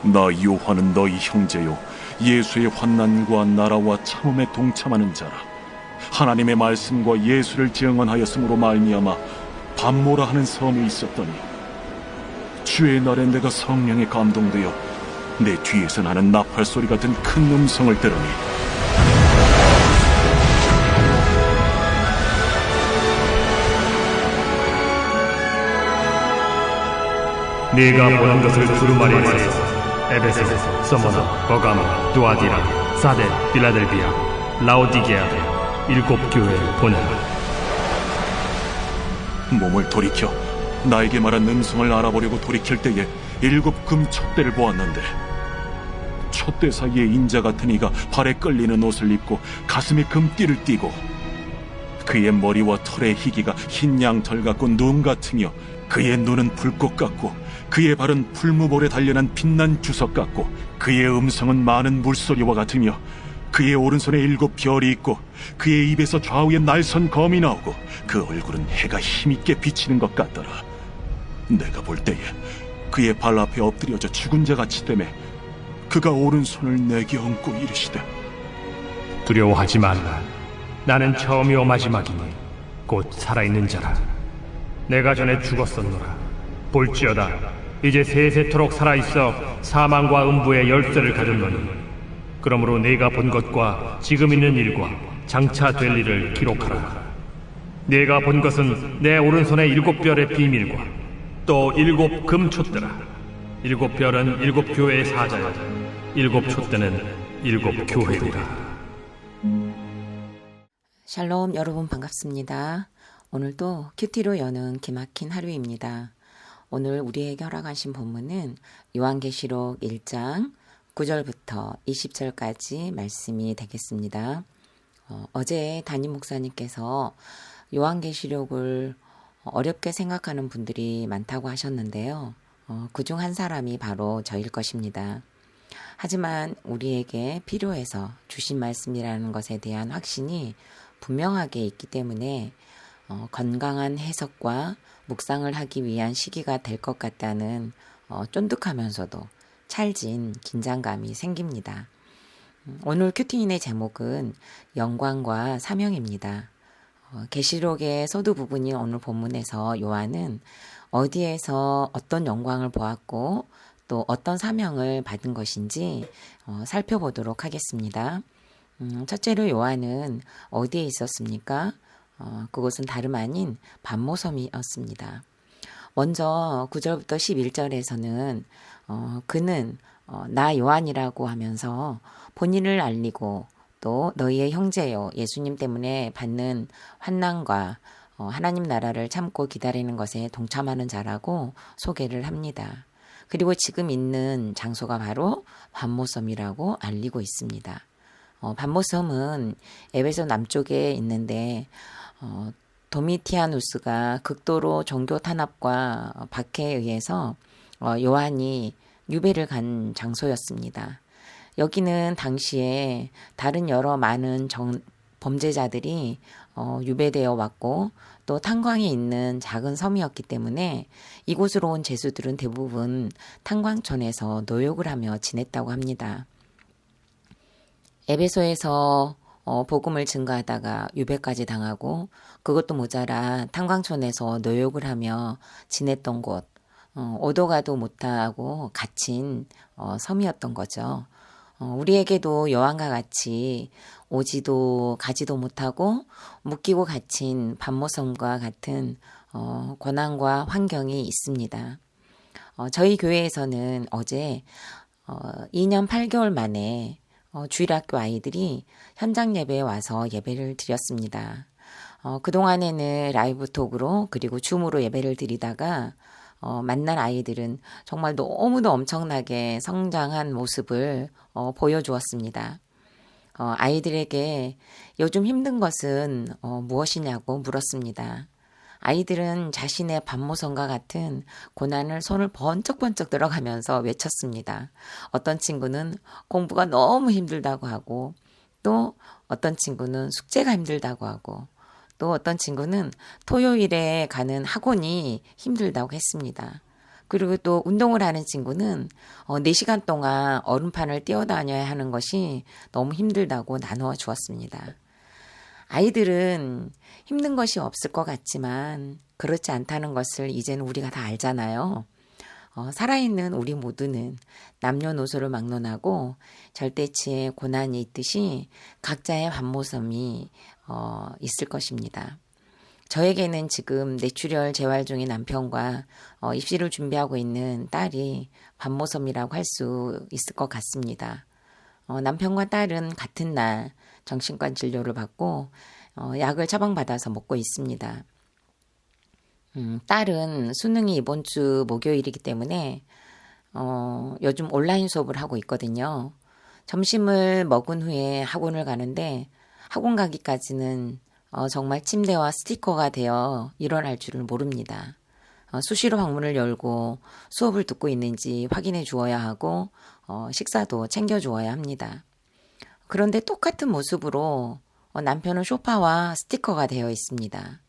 나 요한은 너희 형제요 예수의 환난과 나라와 참음에 동참하는 자라. 하나님의 말씀과 예수를 증언하였으므로 말미암아 밤모라 하는 섬에 있었더니 주의 날에 내가 성령에 감동되어 내 뒤에서 나는 나팔 소리 같은 큰 음성을 들으니 네가 보는 것을 두루마리에 써서 에베소, 서머나, 버가모, 두아디라, 사데, 빌라델비아, 라오디게아에 일곱 교회를 보내라. 몸을 돌이켜 나에게 말한 음성을 알아보려고 돌이킬 때에 일곱 금 촛대를 보았는데 촛대 사이에 인자 같은 이가 발에 끌리는 옷을 입고 가슴에 금띠를 띠고 그의 머리와 털의 희기가 흰 양털 같고 눈 같으며 그의 눈은 불꽃 같고 그의 발은 풀무볼에 단련한 빛난 주석 같고 그의 음성은 많은 물소리와 같으며 그의 오른손에 일곱 별이 있고 그의 입에서 좌우에 날선 검이 나오고 그 얼굴은 해가 힘있게 비치는 것 같더라. 내가 볼 때에 그의 발 앞에 엎드려져 죽은 자같이 되매 그가 오른손을 내게 얹고 이르시되 두려워하지 말라. 나는 처음이요 마지막이니 곧 살아있는 자라. 내가 전에 죽었었노라. 볼지어다 이제 세세토록 살아있어 사망과 음부의 열쇠를 가졌노니 그러므로 네가 본 것과 지금 있는 일과 장차 될 일을 기록하라. 네가 본 것은 내 오른손의 일곱 별의 비밀과 또 일곱 금촛대라. 일곱 별은 일곱 교회의 사자여 일곱 촛대는 일곱 교회리라. 샬롬, 여러분 반갑습니다. 오늘도 큐티로 여는 기막힌 하루입니다. 오늘 우리에게 허락하신 본문은 요한계시록 1장 9절부터 20절까지 말씀이 되겠습니다. 어제 담임 목사님께서 요한계시록을 어렵게 생각하는 분들이 많다고 하셨는데요. 그중 한 사람이 바로 저일 것입니다. 하지만 우리에게 필요해서 주신 말씀이라는 것에 대한 확신이 분명하게 있기 때문에 건강한 해석과 묵상을 하기 위한 시기가 될 것 같다는 쫀득하면서도 찰진 긴장감이 생깁니다. 오늘 큐티인의 제목은 영광과 사명입니다. 계시록의 서두 부분인 오늘 본문에서 요한은 어디에서 어떤 영광을 보았고 또 어떤 사명을 받은 것인지 살펴보도록 하겠습니다. 첫째로 요한은 어디에 있었습니까? 그곳은 다름 아닌 반모섬이었습니다. 먼저 9절부터 11절에서는 그는 나 요한이라고 하면서 본인을 알리고 또 너희의 형제요 예수님 때문에 받는 환난과 하나님 나라를 참고 기다리는 것에 동참하는 자라고 소개를 합니다. 그리고 지금 있는 장소가 바로 반모섬이라고 알리고 있습니다. 반모섬은 에베소 남쪽에 있는데 도미티아누스가 극도로 종교 탄압과 박해에 의해서 요한이 유배를 간 장소였습니다. 여기는 당시에 다른 여러 많은 범죄자들이 유배되어 왔고 또 탄광에 있는 작은 섬이었기 때문에 이곳으로 온 죄수들은 대부분 탄광촌에서 노역을 하며 지냈다고 합니다. 에베소에서 복음을 증거하다가 유배까지 당하고 그것도 모자라 탄광촌에서 노역을 하며 지냈던 곳, 오도 가도 못하고 갇힌 섬이었던 거죠. 우리에게도 여왕과 같이 오지도 가지도 못하고 묶이고 갇힌 반모섬과 같은 고난과 환경이 있습니다. 저희 교회에서는 어제 2년 8개월 만에 주일학교 아이들이 현장 예배에 와서 예배를 드렸습니다. 그동안에는 라이브 톡으로 그리고 줌으로 예배를 드리다가 만난 아이들은 정말 너무도 엄청나게 성장한 모습을 보여주었습니다. 아이들에게 요즘 힘든 것은 무엇이냐고 물었습니다. 아이들은 자신의 반모섬과 같은 고난을 손을 번쩍번쩍 들어가면서 외쳤습니다. 어떤 친구는 공부가 너무 힘들다고 하고 또 어떤 친구는 숙제가 힘들다고 하고 또 어떤 친구는 토요일에 가는 학원이 힘들다고 했습니다. 그리고 또 운동을 하는 친구는 4시간 동안 얼음판을 뛰어다녀야 하는 것이 너무 힘들다고 나누어 주었습니다. 아이들은 힘든 것이 없을 것 같지만 그렇지 않다는 것을 이제는 우리가 다 알잖아요. 살아있는 우리 모두는 남녀노소를 막론하고 절대치의 고난이 있듯이 각자의 반모섬이 있을 것입니다. 저에게는 지금 뇌출혈 재활 중인 남편과 입시를 준비하고 있는 딸이 반모섬이라고 할 수 있을 것 같습니다. 남편과 딸은 같은 날 정신과 진료를 받고 약을 처방받아서 먹고 있습니다. 딸은 수능이 이번 주 목요일이기 때문에 요즘 온라인 수업을 하고 있거든요. 점심을 먹은 후에 학원을 가는데 학원 가기까지는 정말 침대와 스티커가 되어 일어날 줄을 모릅니다. 수시로 방문을 열고 수업을 듣고 있는지 확인해 주어야 하고 식사도 챙겨 주어야 합니다. 그런데 똑같은 모습으로 남편은 소파와 스티커가 되어 있습니다.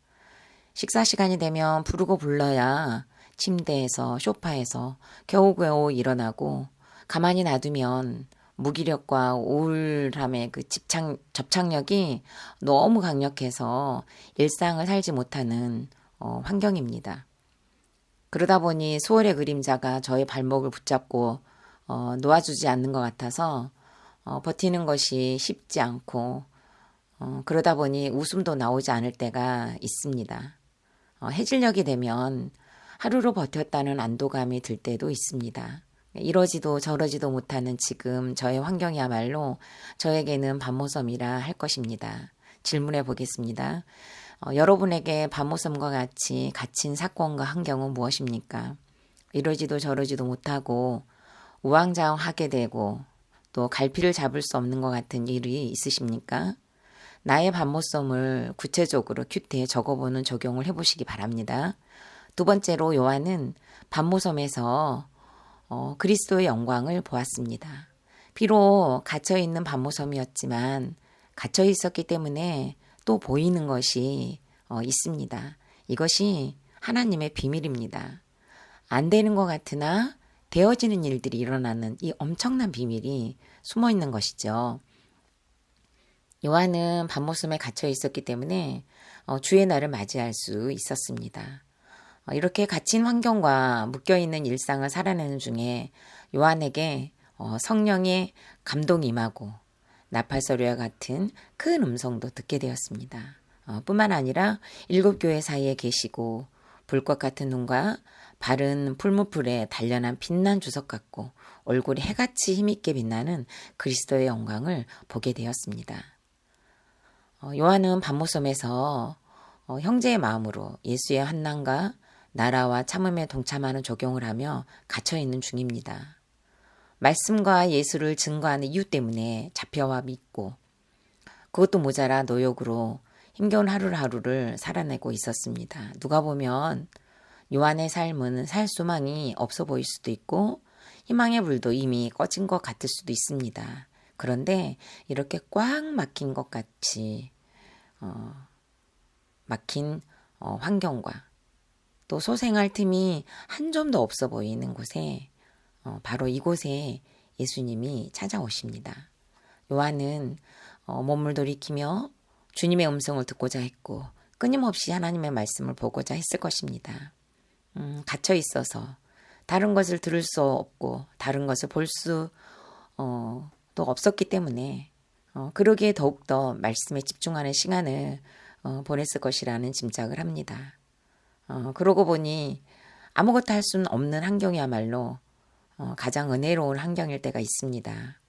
식사 시간이 되면 부르고 불러야 침대에서 소파에서 겨우겨우 일어나고 가만히 놔두면 무기력과 우울함의 그 접착력이 너무 강력해서 일상을 살지 못하는 환경입니다. 그러다 보니 소월의 그림자가 저의 발목을 붙잡고 놓아주지 않는 것 같아서 버티는 것이 쉽지 않고 그러다 보니 웃음도 나오지 않을 때가 있습니다. 해질녘이 되면 하루로 버텼다는 안도감이 들 때도 있습니다. 이러지도 저러지도 못하는 지금 저의 환경이야말로 저에게는 반모섬이라 할 것입니다. 질문해 보겠습니다. 여러분에게 반모섬과 같이 갇힌 사건과 환경은 무엇입니까? 이러지도 저러지도 못하고 우왕좌왕하게 되고 또 갈피를 잡을 수 없는 것 같은 일이 있으십니까? 나의 반모섬을 구체적으로 큐티에 적어보는 적용을 해보시기 바랍니다. 두 번째로 요한은 반모섬에서 그리스도의 영광을 보았습니다. 비록 갇혀있는 반모섬이었지만 갇혀 있었기 때문에 또 보이는 것이 있습니다. 이것이 하나님의 비밀입니다. 안 되는 것 같으나 되어지는 일들이 일어나는 이 엄청난 비밀이 숨어 있는 것이죠. 요한은 반모섬에 갇혀 있었기 때문에 주의 날을 맞이할 수 있었습니다. 이렇게 갇힌 환경과 묶여있는 일상을 살아내는 중에 요한에게 성령의 감동이 임하고 나팔소리와 같은 큰 음성도 듣게 되었습니다. 뿐만 아니라 7교회 사이에 계시고 불꽃 같은 눈과 발은 풀무풀에 단련한 빛난 주석 같고 얼굴이 해같이 힘있게 빛나는 그리스도의 영광을 보게 되었습니다. 요한은 반모섬에서 형제의 마음으로 예수의 환난과 나라와 참음에 동참하는 적용을 하며 갇혀있는 중입니다. 말씀과 예수를 증거하는 이유 때문에 잡혀와 믿고 그것도 모자라 노역으로 힘겨운 하루하루를 살아내고 있었습니다. 누가 보면 요한의 삶은 살 소망이 없어 보일 수도 있고 희망의 불도 이미 꺼진 것 같을 수도 있습니다. 그런데 이렇게 꽉 막힌 것 같이 막힌 환경과 또 소생할 틈이 한 점도 없어 보이는 곳에 바로 이곳에 예수님이 찾아오십니다. 요한은 몸을 돌이키며 주님의 음성을 듣고자 했고 끊임없이 하나님의 말씀을 보고자 했을 것입니다. 갇혀 있어서 다른 것을 들을 수 없고 다른 것을 볼 수 또 없었기 때문에 그러기에 더욱더 말씀에 집중하는 시간을 보냈을 것이라는 짐작을 합니다. 그러고 보니 아무것도 할 수는 없는 환경이야말로 가장 은혜로운 환경일 때가 있습니다.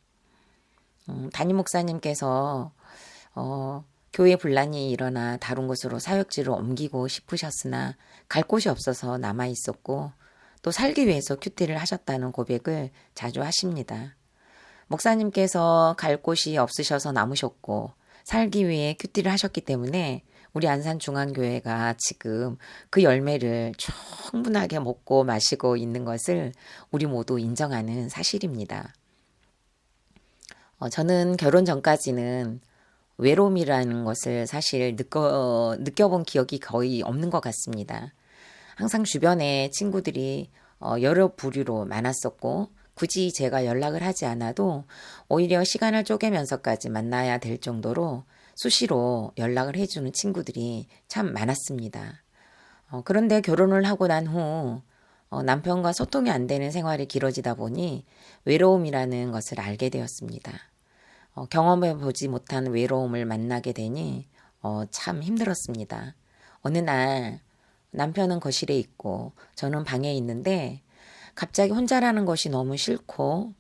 담임 목사님께서 교회 분란이 일어나 다른 곳으로 사역지를 옮기고 싶으셨으나 갈 곳이 없어서 남아 있었고 또 살기 위해서 큐티를 하셨다는 고백을 자주 하십니다. 목사님께서 갈 곳이 없으셔서 남으셨고 살기 위해 큐티를 하셨기 때문에 우리 안산중앙교회가 지금 그 열매를 충분하게 먹고 마시고 있는 것을 우리 모두 인정하는 사실입니다. 저는 결혼 전까지는 외로움이라는 것을 사실 느껴본 기억이 거의 없는 것 같습니다. 항상 주변에 친구들이 여러 부류로 많았었고 굳이 제가 연락을 하지 않아도 오히려 시간을 쪼개면서까지 만나야 될 정도로 수시로 연락을 해주는 친구들이 참 많았습니다. 그런데 결혼을 하고 난 후 남편과 소통이 안 되는 생활이 길어지다 보니 외로움이라는 것을 알게 되었습니다. 경험해보지 못한 외로움을 만나게 되니 참 힘들었습니다. 어느 날 남편은 거실에 있고 저는 방에 있는데 갑자기 혼자라는 것이 너무 싫고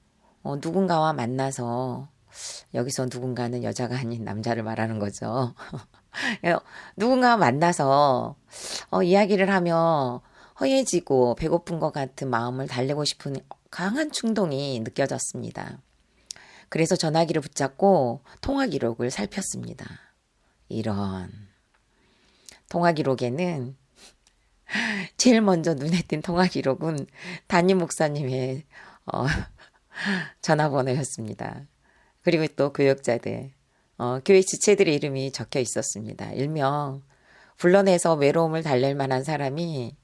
누군가와 만나서 여기서 누군가는 여자가 아닌 남자를 말하는 거죠. 누군가와 만나서 이야기를 하며 허해지고 배고픈 것 같은 마음을 달래고 싶은 강한 충동이 느껴졌습니다. 그래서 전화기를 붙잡고 통화 기록을 살폈습니다. 이런 통화 기록에는 제일 먼저 눈에 띈 통화 기록은 담임 목사님의 전화번호였습니다. 그리고 또 교역자들, 교회 지체들의 이름이 적혀 있었습니다. 일명 불러내서 외로움을 달랠 만한 사람이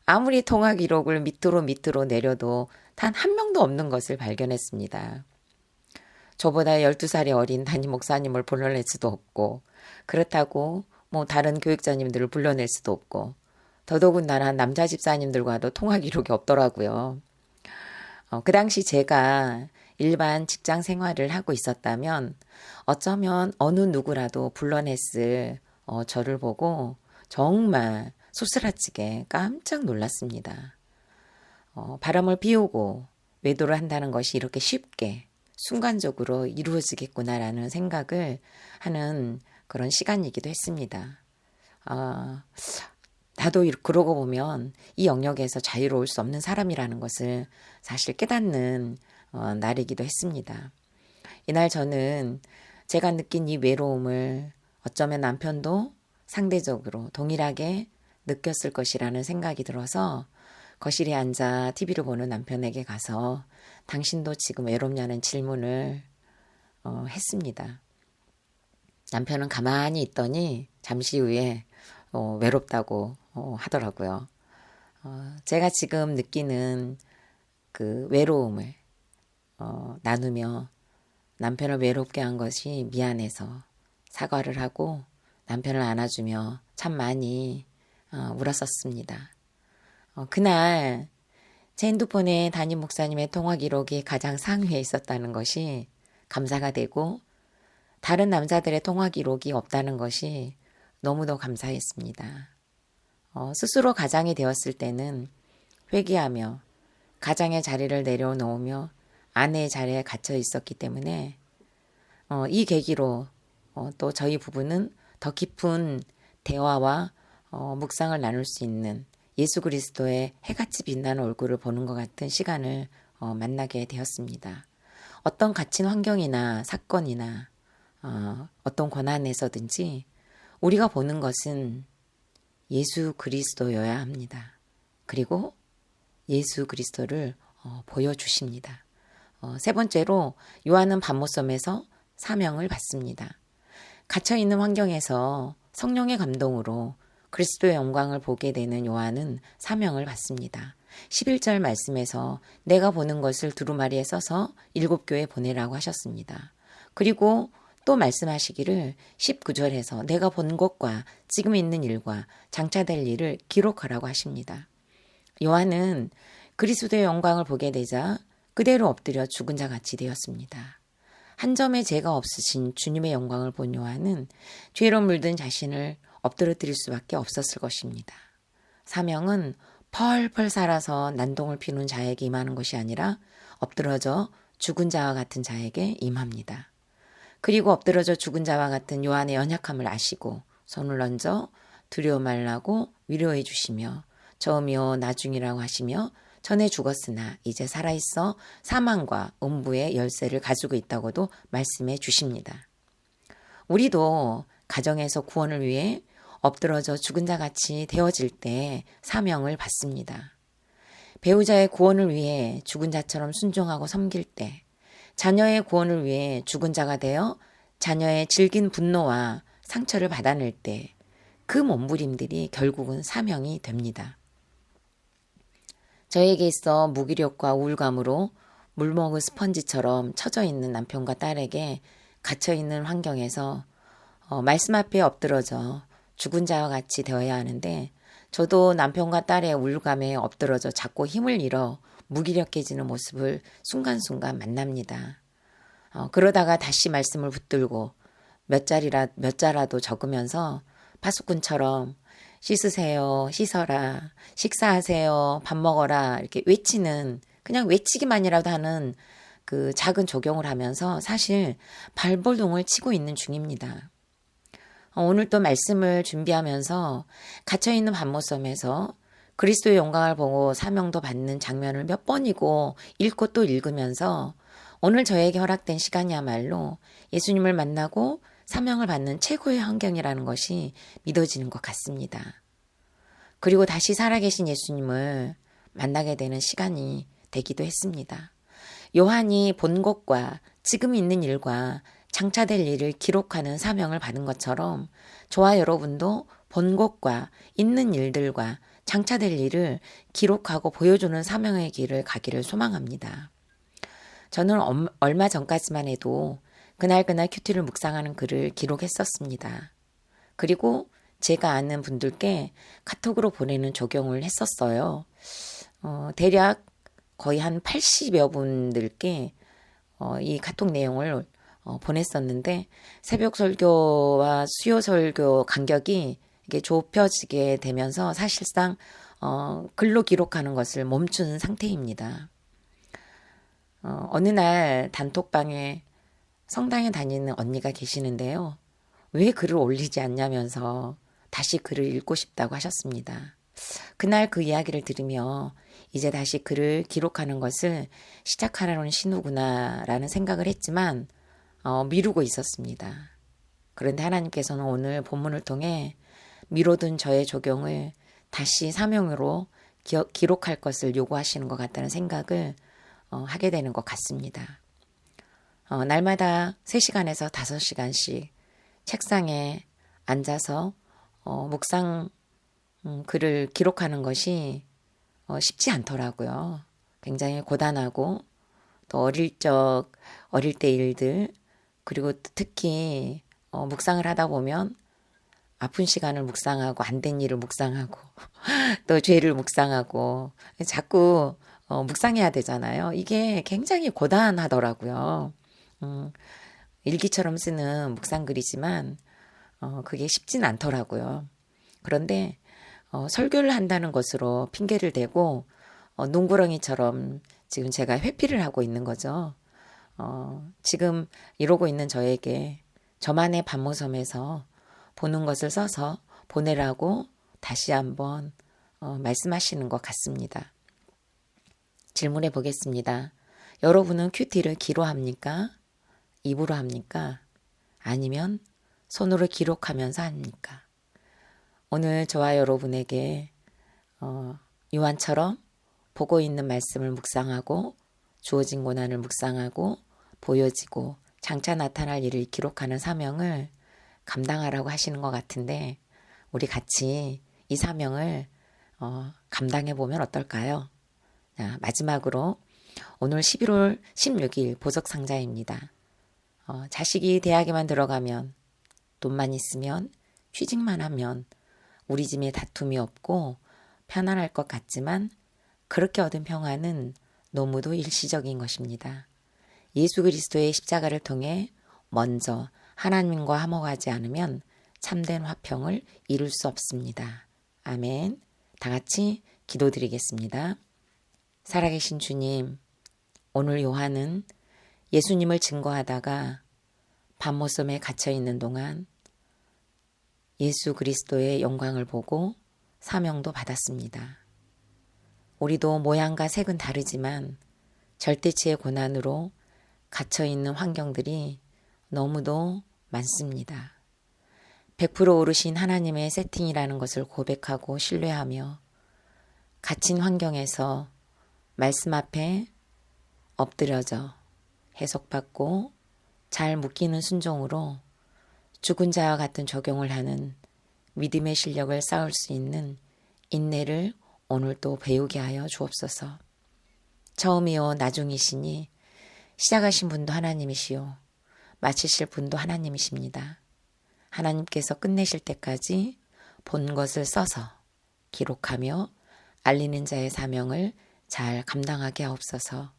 아무리 통화 기록을 밑으로 내려도 단 한 명도 없는 것을 발견했습니다. 저보다 12살이 어린 담임 목사님을 불러낼 수도 없고 그렇다고 뭐 다른 교육자님들을 불러낼 수도 없고 더더군다나 남자 집사님들과도 통화 기록이 없더라고요. 그 당시 제가 일반 직장 생활을 하고 있었다면 어쩌면 어느 누구라도 불러냈을 저를 보고 정말 소스라치게 깜짝 놀랐습니다. 바람을 피우고 외도를 한다는 것이 이렇게 쉽게 순간적으로 이루어지겠구나라는 생각을 하는 그런 시간이기도 했습니다. 나도 그러고 보면 이 영역에서 자유로울 수 없는 사람이라는 것을 사실 깨닫는 날이기도 했습니다. 이날 저는 제가 느낀 이 외로움을 어쩌면 남편도 상대적으로 동일하게 느꼈을 것이라는 생각이 들어서 거실에 앉아 TV를 보는 남편에게 가서 당신도 지금 외롭냐는 질문을 했습니다. 남편은 가만히 있더니 잠시 후에 외롭다고 하더라고요. 제가 지금 느끼는 그 외로움을 나누며 남편을 외롭게 한 것이 미안해서 사과를 하고 남편을 안아주며 참 많이 울었었습니다. 그날 제 핸드폰에 담임 목사님의 통화 기록이 가장 상위에 있었다는 것이 감사가 되고 다른 남자들의 통화 기록이 없다는 것이 너무도 감사했습니다. 스스로 가장이 되었을 때는 회개하며 가장의 자리를 내려놓으며 아내의 자리에 갇혀 있었기 때문에 이 계기로 또 저희 부부는 더 깊은 대화와 묵상을 나눌 수 있는 예수 그리스도의 해같이 빛나는 얼굴을 보는 것 같은 시간을 만나게 되었습니다. 어떤 갇힌 환경이나 사건이나 어떤 고난에서든지 우리가 보는 것은 예수 그리스도여야 합니다. 그리고 예수 그리스도를 보여주십니다. 세 번째로 요한은 밤모섬에서 사명을 받습니다. 갇혀있는 환경에서 성령의 감동으로 그리스도의 영광을 보게 되는 요한은 사명을 받습니다. 11절 말씀에서 내가 보는 것을 두루마리에 써서 7교회 보내라고 하셨습니다. 그리고 또 말씀하시기를 19절에서 내가 본 것과 지금 있는 일과 장차될 일을 기록하라고 하십니다. 요한은 그리스도의 영광을 보게 되자 그대로 엎드려 죽은 자 같이 되었습니다. 한 점의 죄가 없으신 주님의 영광을 본 요한은 죄로 물든 자신을 엎드러뜨릴 수밖에 없었을 것입니다. 사명은 펄펄 살아서 난동을 피우는 자에게 임하는 것이 아니라 엎드러져 죽은 자와 같은 자에게 임합니다. 그리고 엎드러져 죽은 자와 같은 요한의 연약함을 아시고 손을 얹어 두려워 말라고 위로해 주시며 처음이요 나중이라고 하시며 전에 죽었으나 이제 살아있어 사망과 음부의 열쇠를 가지고 있다고도 말씀해 주십니다. 우리도 가정에서 구원을 위해 엎드러져 죽은 자같이 되어질 때 사명을 받습니다. 배우자의 구원을 위해 죽은 자처럼 순종하고 섬길 때, 자녀의 구원을 위해 죽은 자가 되어 자녀의 질긴 분노와 상처를 받아낼 때 그 몸부림들이 결국은 사명이 됩니다. 저에게 있어 무기력과 우울감으로 물먹은 스펀지처럼 처져 있는 남편과 딸에게 갇혀 있는 환경에서 말씀 앞에 엎드러져 죽은 자와 같이 되어야 하는데 저도 남편과 딸의 우울감에 엎드러져 자꾸 힘을 잃어 무기력해지는 모습을 순간순간 만납니다. 그러다가 다시 말씀을 붙들고 몇 자라도 적으면서 파수꾼처럼 씻으세요, 씻어라, 식사하세요, 밥 먹어라 이렇게 외치는 그냥 외치기만이라도 하는 그 작은 적용을 하면서 사실 발버둥을 치고 있는 중입니다. 오늘 또 말씀을 준비하면서 갇혀있는 밤모섬에서 그리스도의 영광을 보고 사명도 받는 장면을 몇 번이고 읽고 또 읽으면서 오늘 저에게 허락된 시간이야말로 예수님을 만나고 사명을 받는 최고의 환경이라는 것이 믿어지는 것 같습니다. 그리고 다시 살아계신 예수님을 만나게 되는 시간이 되기도 했습니다. 요한이 본 것과 지금 있는 일과 장차될 일을 기록하는 사명을 받은 것처럼 저와 여러분도 본 것과 있는 일들과 장차될 일을 기록하고 보여주는 사명의 길을 가기를 소망합니다. 저는 얼마 전까지만 해도 그날 큐티를 묵상하는 글을 기록했었습니다. 그리고 제가 아는 분들께 카톡으로 보내는 적용을 했었어요. 대략 거의 한 80여 분들께 이 카톡 내용을 보냈었는데 새벽 설교와 수요 설교 간격이 이게 좁혀지게 되면서 사실상 글로 기록하는 것을 멈춘 상태입니다. 어느 날 단톡방에 성당에 다니는 언니가 계시는데요. 왜 글을 올리지 않냐면서 다시 글을 읽고 싶다고 하셨습니다. 그날 그 이야기를 들으며 이제 다시 글을 기록하는 것을 시작하려는 신호구나라는 생각을 했지만 미루고 있었습니다. 그런데 하나님께서는 오늘 본문을 통해 미뤄둔 저의 적용을 다시 사명으로 기록할 것을 요구하시는 것 같다는 생각을 하게 되는 것 같습니다. 날마다 3시간에서 5시간씩 책상에 앉아서 묵상 글을 기록하는 것이 쉽지 않더라고요. 굉장히 고단하고 또 어릴 때 일들 그리고 특히 묵상을 하다 보면 아픈 시간을 묵상하고 안 된 일을 묵상하고 또 죄를 묵상하고 자꾸 묵상해야 되잖아요. 이게 굉장히 고단하더라고요. 일기처럼 쓰는 묵상글이지만 그게 쉽진 않더라고요. 그런데 설교를 한다는 것으로 핑계를 대고 농구렁이처럼 지금 제가 회피를 하고 있는 거죠. 지금 이러고 있는 저에게 저만의 밤모섬에서 보는 것을 써서 보내라고 다시 한번 말씀하시는 것 같습니다. 질문해 보겠습니다. 여러분은 큐티를 귀로 합니까? 입으로 합니까? 아니면 손으로 기록하면서 합니까? 오늘 저와 여러분에게 요한처럼 보고 있는 말씀을 묵상하고 주어진 고난을 묵상하고 보여지고 장차 나타날 일을 기록하는 사명을 감당하라고 하시는 것 같은데 우리 같이 이 사명을 감당해 보면 어떨까요? 자, 마지막으로 오늘 11월 16일 보석상자입니다. 자식이 대학에만 들어가면 돈만 있으면 취직만 하면 우리 집에 다툼이 없고 편안할 것 같지만 그렇게 얻은 평안은 너무도 일시적인 것입니다. 예수 그리스도의 십자가를 통해 먼저 하나님과 화목하지 않으면 참된 화평을 이룰 수 없습니다. 아멘. 다 같이 기도드리겠습니다. 살아계신 주님, 오늘 요한은 예수님을 증거하다가 밤모섬에 갇혀있는 동안 예수 그리스도의 영광을 보고 사명도 받았습니다. 우리도 모양과 색은 다르지만 절대치의 고난으로 갇혀있는 환경들이 너무도 많습니다. 100% 오르신 하나님의 세팅이라는 것을 고백하고 신뢰하며 갇힌 환경에서 말씀 앞에 엎드려져 해석받고 잘 묶이는 순종으로 죽은 자와 같은 적용을 하는 믿음의 실력을 쌓을 수 있는 인내를 오늘도 배우게 하여 주옵소서. 처음이요 나중이시니 시작하신 분도 하나님이시요 마치실 분도 하나님이십니다. 하나님께서 끝내실 때까지 본 것을 써서 기록하며 알리는 자의 사명을 잘 감당하게 하옵소서.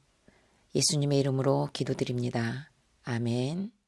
예수님의 이름으로 기도드립니다. 아멘.